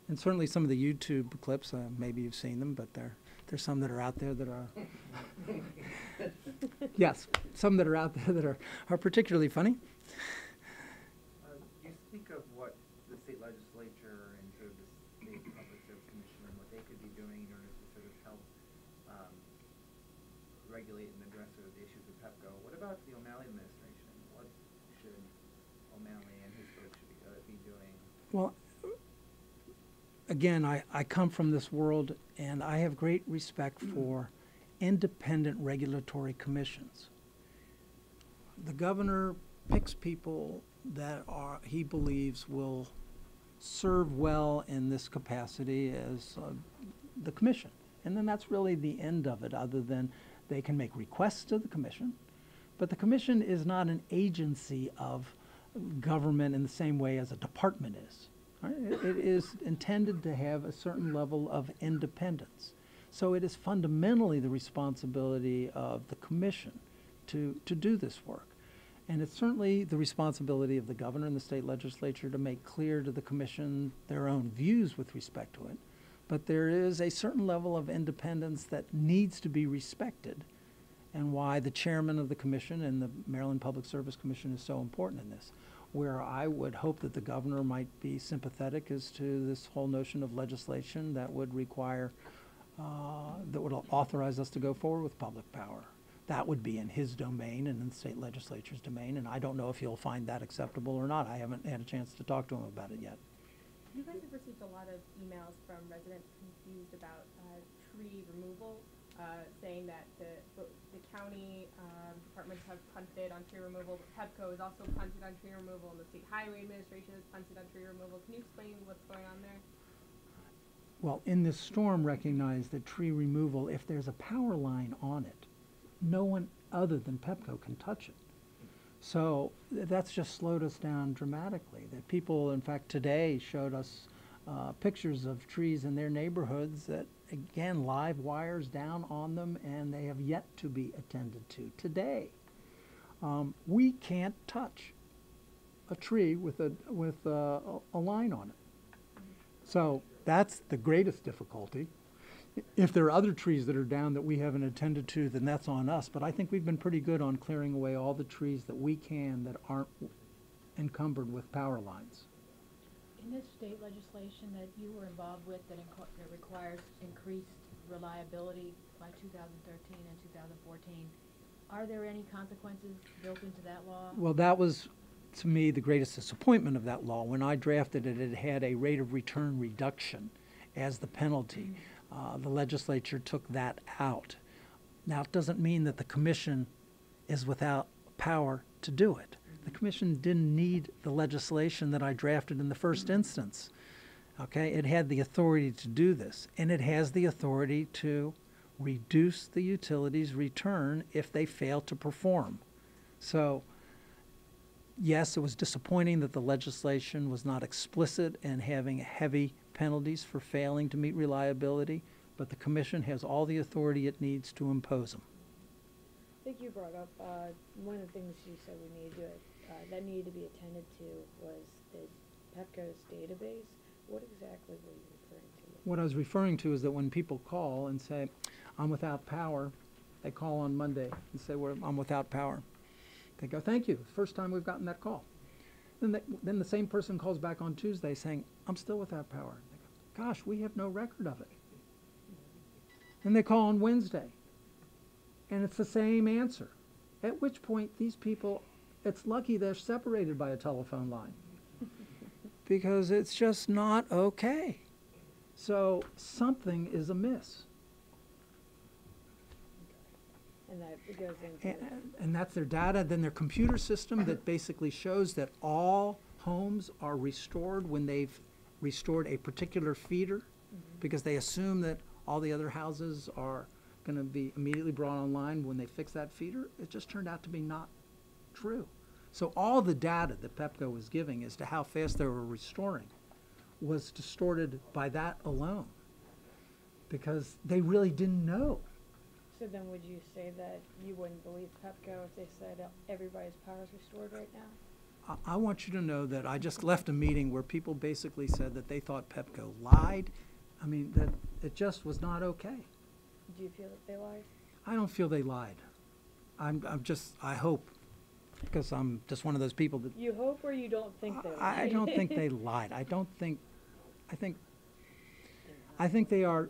And certainly some of the YouTube clips, maybe you've seen them, but there's some that are out there that are, yes, some that are out there that are particularly funny. You speak of what the state legislature and sort of the state public service commission and what they could be doing in order to sort of help regulate and address sort of the issues with Pepco. What about the O'Malley administration? What should O'Malley and his folks be doing? Well, again, I come from this world, and I have great respect for independent regulatory commissions. The governor picks people that he believes will serve well in this capacity as the commission. And then that's really the end of it, other than they can make requests to the commission. But the commission is not an agency of government in the same way as a department is. Right? It is intended to have a certain level of independence. So it is fundamentally the responsibility of the commission to do this work. And it's certainly the responsibility of the governor and the state legislature to make clear to the commission their own views with respect to it. But there is a certain level of independence that needs to be respected, and why the chairman of the commission and the Maryland Public Service Commission is so important in this. Where I would hope that the governor might be sympathetic as to this whole notion of legislation that would require, that would authorize us to go forward with public power. That would be in his domain and in the state legislature's domain, and I don't know if he'll find that acceptable or not. I haven't had a chance to talk to him about it yet. You guys have received a lot of emails from residents confused about tree removal, saying that the county departments have punted on tree removal, but Pepco has also punted on tree removal, and the state highway administration has punted on tree removal. Can you explain what's going on there? Well, in this storm, recognize that tree removal, if there's a power line on it, no one other than Pepco can touch it. So that's just slowed us down dramatically. That people, in fact, today showed us pictures of trees in their neighborhoods that, again, live wires down on them, and they have yet to be attended to today. We can't touch a tree with a line on it. So that's the greatest difficulty. If there are other trees that are down that we haven't attended to, then that's on us. But I think we've been pretty good on clearing away all the trees that we can that aren't encumbered with power lines. In this state legislation that you were involved with that requires increased reliability by 2013 and 2014, are there any consequences built into that law? Well, that was, to me, the greatest disappointment of that law. When I drafted it, it had a rate of return reduction as the penalty. The legislature took that out. Now, it doesn't mean that the commission is without power to do it. The commission didn't need the legislation that I drafted in the first instance. Okay, it had the authority to do this, and it has the authority to reduce the utilities' return if they fail to perform. So, yes, it was disappointing that the legislation was not explicit in having heavy penalties for failing to meet reliability, but the commission has all the authority it needs to impose them. I think you brought up, one of the things you said we needed to, that needed to be attended to was the Pepco's database. What exactly were you referring to? What I was referring to is that when people call and say, I'm without power, they call on Monday and say, well, I'm without power. They go, thank you, first time we've gotten that call. Then the same person calls back on Tuesday saying, I'm still without power. They go, gosh, we have no record of it. Then they call on Wednesday, and it's the same answer. At which point, these people, it's lucky they're separated by a telephone line because it's just not okay. So something is amiss. And that it goes into... And that's their data, then their computer system that basically shows that all homes are restored when they've restored a particular feeder, because they assume that all the other houses are going to be immediately brought online when they fix that feeder, it just turned out to be not true. So all the data that Pepco was giving as to how fast they were restoring was distorted by that alone, because they really didn't know. So then would you say that you wouldn't believe Pepco if they said everybody's power is restored right now? I want you to know that I just left a meeting where people basically said that they thought Pepco lied. I mean, that it just was not okay. Do you feel that they lied? I don't feel they lied. I hope, because I'm just one of those people that. You hope, or you don't think they lied? I don't think they lied. I think they are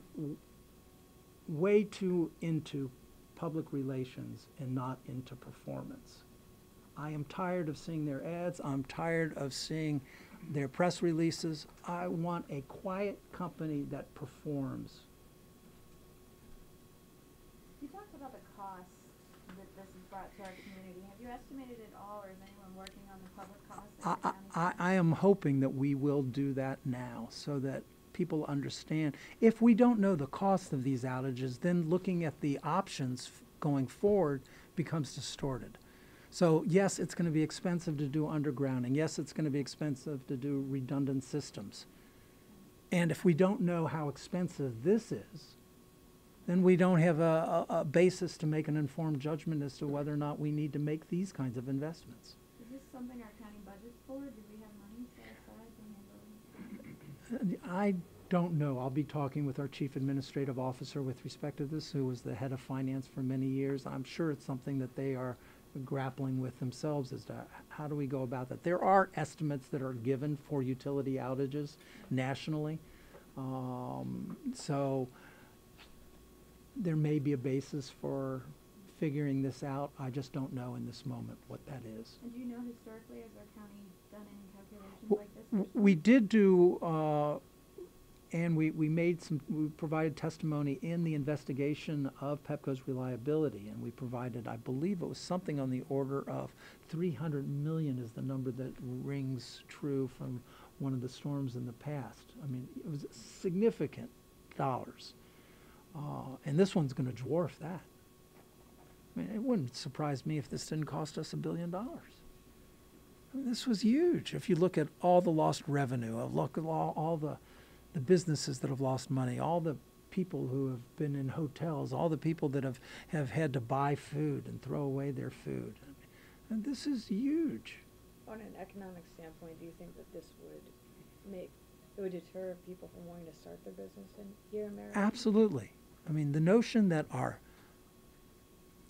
way too into public relations and not into performance. I am tired of seeing their ads. I'm tired of seeing their press releases. I want a quiet company that performs. You talked about the cost that this has brought to our community. Have you estimated it all, or is anyone working on the public costs? I am hoping that we will do that now so that people understand. If we don't know the cost of these outages, then looking at the options going forward becomes distorted. So yes, it's going to be expensive to do undergrounding. Yes, it's going to be expensive to do redundant systems. And if we don't know how expensive this is, then we don't have a basis to make an informed judgment as to whether or not we need to make these kinds of investments. Is this something our county budgets for? Do we have money set aside? I don't know. I'll be talking with our chief administrative officer with respect to this, who was the head of finance for many years. I'm sure it's something that they are grappling with themselves as to how do we go about that. There are estimates that are given for utility outages nationally. So there may be a basis for figuring this out. I just don't know in this moment what that is. And do you know historically, has our county done any calculations like this? We did do, and we provided testimony in the investigation of Pepco's reliability, and we provided, I believe it was something on the order of 300 million is the number that rings true from one of the storms in the past. I mean, it was significant dollars. And this one's going to dwarf that. I mean, it wouldn't surprise me if this didn't cost us $1 billion. I mean, this was huge. If you look at all the lost revenue, look at all the businesses that have lost money, all the people who have been in hotels, all the people that have had to buy food and throw away their food. And this is huge. On an economic standpoint, do you think that this would deter people from wanting to start their business here in Maryland? Absolutely. I mean, the notion that our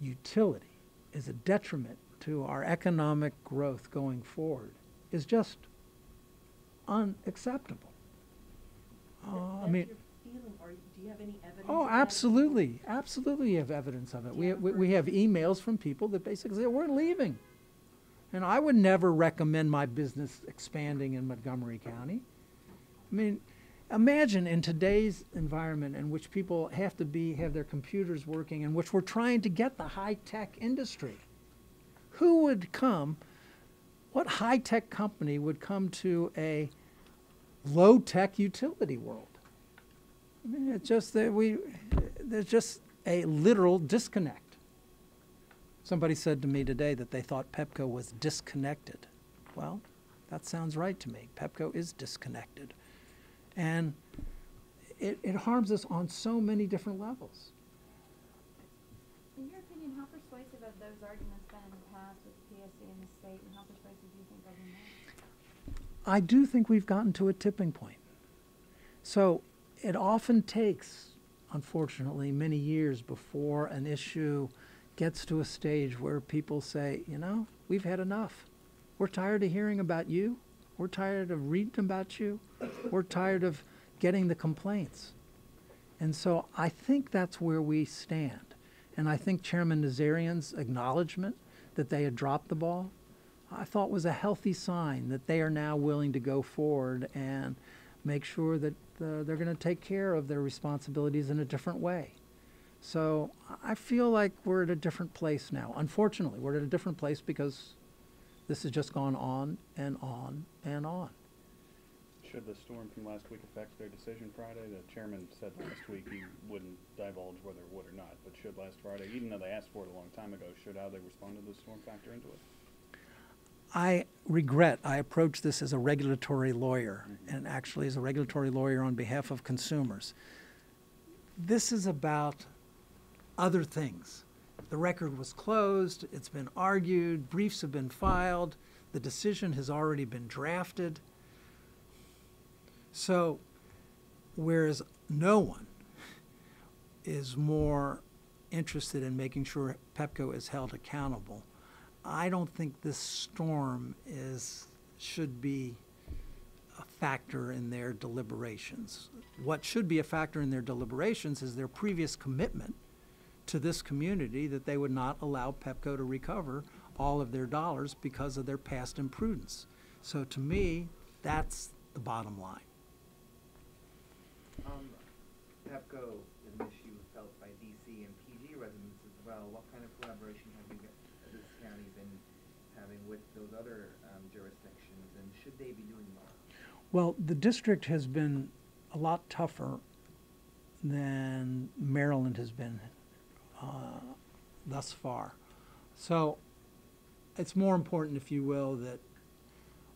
utility is a detriment to our economic growth going forward is just unacceptable. I mean, your feeling, or do you have any evidence? oh, of that? absolutely, absolutely, you have evidence of it. We have emails from people that basically say we're leaving, and I would never recommend my business expanding in Montgomery County. I mean, imagine in today's environment in which people have to have their computers working, in which we're trying to get the high-tech industry. Who would come, what high-tech company would come to a low-tech utility world? I mean, it's just that there's just a literal disconnect. Somebody said to me today that they thought Pepco was disconnected. Well, that sounds right to me. Pepco is disconnected. And it harms us on so many different levels. In your opinion, how persuasive have those arguments been in the past with PSC and the state, and how persuasive do you think they'll be now? I do think we've gotten to a tipping point. So it often takes, unfortunately, many years before an issue gets to a stage where people say, you know, we've had enough. We're tired of hearing about you. We're tired of reading about you. We're tired of getting the complaints. And so I think that's where we stand. And I think Chairman Nazarian's acknowledgement that they had dropped the ball, I thought was a healthy sign that they are now willing to go forward and make sure that they're going to take care of their responsibilities in a different way. So I feel like we're at a different place now. Unfortunately, we're at a different place because this has just gone on and on and on. Should the storm from last week affect their decision Friday? The chairman said last week he wouldn't divulge whether it would or not, but should last Friday, even though they asked for it a long time ago, should how they respond to the storm factor into it? I regret I approached this as a regulatory lawyer, and actually as a regulatory lawyer on behalf of consumers. This is about other things. The record was closed, it's been argued, briefs have been filed, the decision has already been drafted. So, whereas no one is more interested in making sure Pepco is held accountable, I don't think this storm should be a factor in their deliberations. What should be a factor in their deliberations is their previous commitment to this community that they would not allow Pepco to recover all of their dollars because of their past imprudence. So to me, that's the bottom line. Pepco is an issue felt by DC and PG residents as well. What kind of collaboration have this county been having with those other jurisdictions, and should they be doing more? Well, the district has been a lot tougher than Maryland has been thus far. So it's more important, if you will, that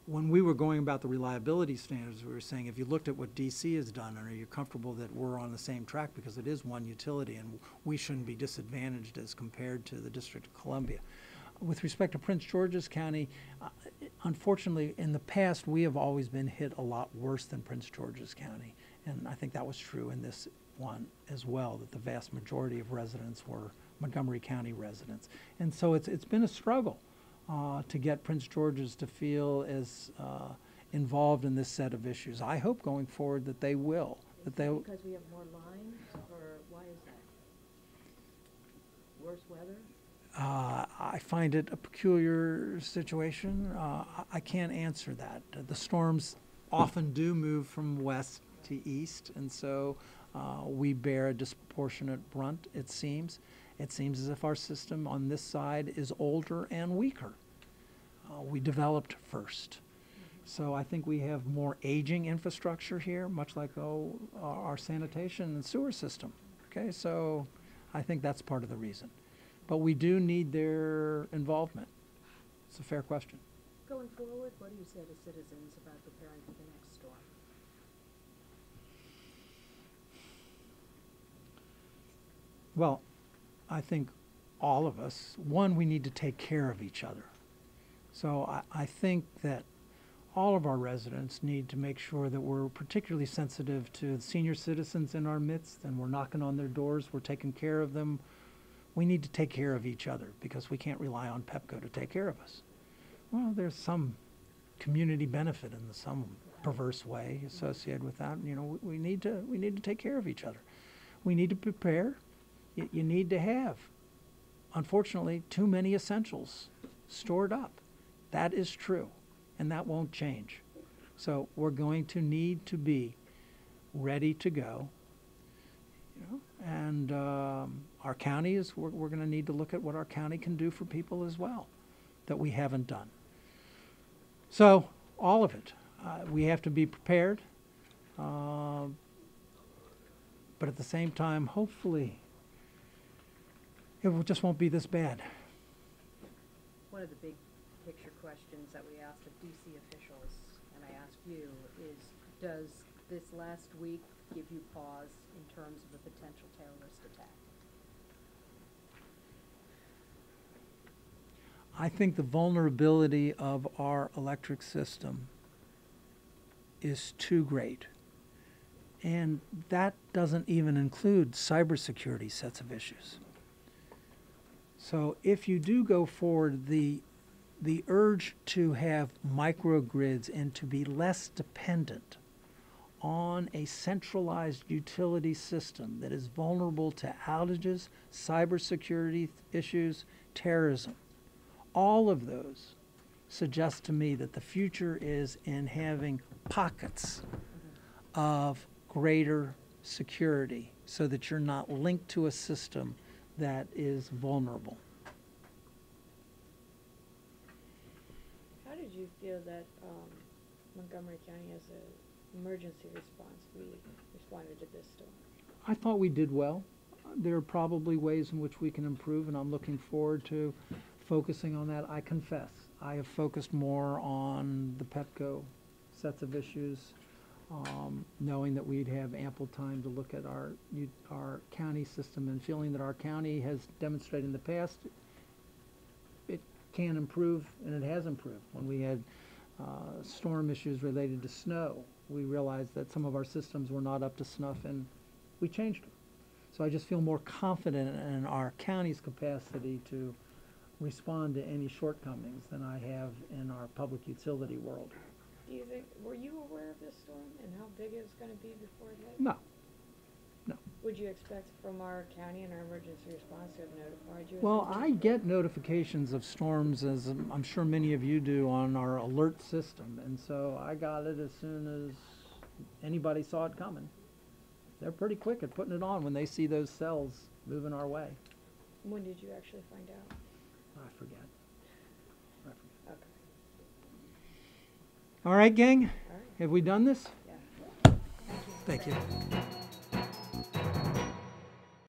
when we were going about the reliability standards, we were saying if you looked at what DC has done, and are you comfortable that we're on the same track, because it is one utility and we shouldn't be disadvantaged as compared to the District of Columbia. With respect to Prince George's County, unfortunately, in the past, we have always been hit a lot worse than Prince George's County. And I think that was true in this one as well, that the vast majority of residents were Montgomery County residents. And so it's been a struggle to get Prince George's to feel as involved in this set of issues. I hope going forward that they will. Because we have more lines, or why is that? Worse weather? I find it a peculiar situation. I can't answer that. The storms often do move from west to east, and so we bear a disproportionate brunt, it seems. It seems as if our system on this side is older and weaker. We developed first. So I think we have more aging infrastructure here, much like our sanitation and sewer system. Okay, so I think that's part of the reason. But we do need their involvement. It's a fair question. Going forward, what do you say to citizens about preparing for the next storm? Well, I think all of us, one, we need to take care of each other. So I think that all of our residents need to make sure that we're particularly sensitive to the senior citizens in our midst, and we're knocking on their doors, we're taking care of them. We need to take care of each other because we can't rely on Pepco to take care of us. Well, there's some community benefit in some perverse way associated with that. You know, we need to take care of each other. We need to prepare. You need to have, unfortunately, too many essentials stored up. That is true, and that won't change. So we're going to need to be ready to go. You know, and our county is, we're going to need to look at what our county can do for people as well that we haven't done. So all of it, we have to be prepared, but at the same time, hopefully, just won't be this bad. One of the big picture questions that we asked of DC officials, and I ask you, is does this last week give you pause in terms of a potential terrorist attack? I think the vulnerability of our electric system is too great. And that doesn't even include cybersecurity sets of issues. So if you do go forward, the urge to have microgrids and to be less dependent on a centralized utility system that is vulnerable to outages, cybersecurity issues, terrorism, all of those suggest to me that the future is in having pockets of greater security so that you're not linked to a system that is vulnerable. How did you feel that Montgomery County as emergency response we responded to this storm? I thought we did well. There are probably ways in which we can improve, and I'm looking forward to focusing on that. I confess, I have focused more on the Pepco sets of issues, knowing that we'd have ample time to look at our county system and feeling that our county has demonstrated in the past it can improve, and it has improved. When we had storm issues related to snow, we realized that some of our systems were not up to snuff, and we changed them. So I just feel more confident in our county's capacity to respond to any shortcomings than I have in our public utility world. Do you think, were you aware of this storm and how big it was gonna be before it hit? No. No. Would you expect from our county and our emergency response to have notified you? as Well, soon as I get notifications of storms, as I'm sure many of you do, on our alert system, and so I got it as soon as anybody saw it coming. They're pretty quick at putting it on when they see those cells moving our way. When did you actually find out? I forget. Okay. All right, gang, All right. have we done this? Yeah. Thank you.